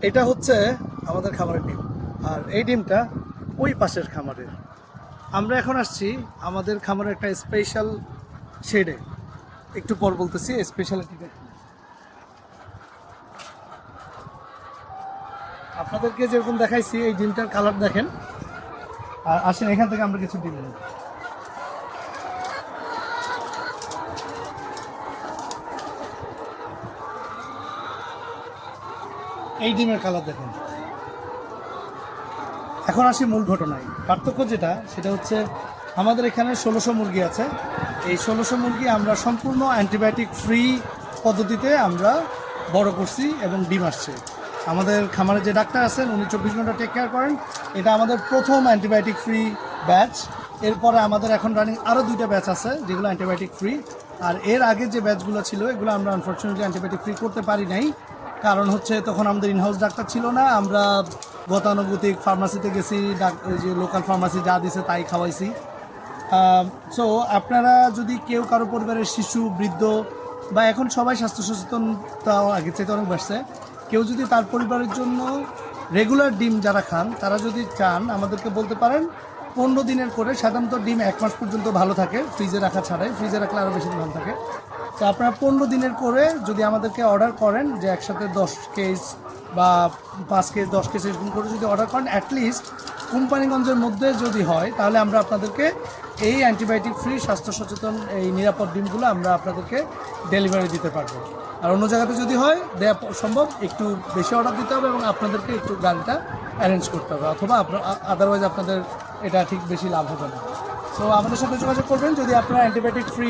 এটা হচ্ছে আমাদের খামারের ডিম, আর এই ডিমটা ওই পাশের খামারের। আমরা এখন আসছি আমাদের খামারের একটা স্পেশাল শেডে, একটু পর বলতেছি স্পেশালিটিটা কি। আপনাদেরকে যেরকম দেখাইছি এই ডিমটার কালার দেখেন, আর আসেন এখান থেকে আমরা কিছু ডিম নেব। এই ডিমের কালার দেখেন। এখন আসি মূল ঘটনায়। পার্থক্য যেটা সেটা হচ্ছে আমাদের এখানে 1600 মুরগি আছে। এই 1600 মুরগি আমরা সম্পূর্ণ অ্যান্টিবায়োটিক ফ্রি পদ্ধতিতে আমরা বড় করছি এবং ডিম আসছে। আমাদের খামারে যে ডাক্তার আছেন উনি 24 ঘন্টা টেক কেয়ার করেন। এটা আমাদের প্রথম অ্যান্টিবায়োটিক ফ্রি ব্যাচ। এরপরে আমাদের এখন রানিং আরও 2টা ব্যাচ আছে যেগুলো অ্যান্টিবায়োটিক ফ্রি। আর এর আগে যে ব্যাচগুলো ছিল এগুলো আমরা আনফর্চুনেটলি অ্যান্টিবায়োটিক ফ্রি করতে পারি নাই, কারণ হচ্ছে তখন আমাদের ইনহাউস ডাক্তার ছিল না। আমরা গতানুগতিক ফার্মাসিতে গেছি, ওই যে লোকাল ফার্মাসি যা দিছে তাই খাওয়াইছি। সো আপনারা যদি কেউ কারো পরিবারের শিশু, বৃদ্ধ বা এখন সবাই স্বাস্থ্য সচেতনতা আগের চাইতে অনেক বাড়ছে, কেউ যদি তার পরিবারের জন্য রেগুলার ডিম যারা খান তারা যদি চান আমাদেরকে বলতে পারেন। 15 দিনের করে, সাধারণত ডিম 1 মাস পর্যন্ত ভালো থাকে ফ্রিজে রাখা ছাড়াই, ফ্রিজে রাখলে আরও বেশি দিন ভালো থাকে। তো আপনারা 15 দিনের করে যদি আমাদেরকে অর্ডার করেন, যে একসাথে 10 কেজ বা 5 কেজ 10 কেজি এরকম করে যদি অর্ডার করেন, অ্যাটলিস্ট কোম্পানিগঞ্জের মধ্যে যদি হয় তাহলে আমরা আপনাদেরকে এই অ্যান্টিবায়োটিক ফ্রি স্বাস্থ্য সচেতন এই নিরাপদ ডিমগুলো আমরা আপনাদেরকে ডেলিভারি দিতে পারবো। আর অন্য জায়গাতে যদি হয় দেওয়া সম্ভব, একটু বেশি অর্ডার দিতে হবে এবং আপনাদেরকে একটু গাড়িটা অ্যারেঞ্জ করতে হবে, অথবা আদারওয়াইজ আপনাদের এটা ঠিক বেশি লাভ হবে না। সো আমাদের সাথে যোগাযোগ করবেন যদি আপনারা অ্যান্টিবায়োটিক ফ্রি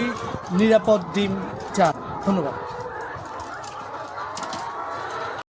নিরাপদ ডিম চান। ধন্যবাদ।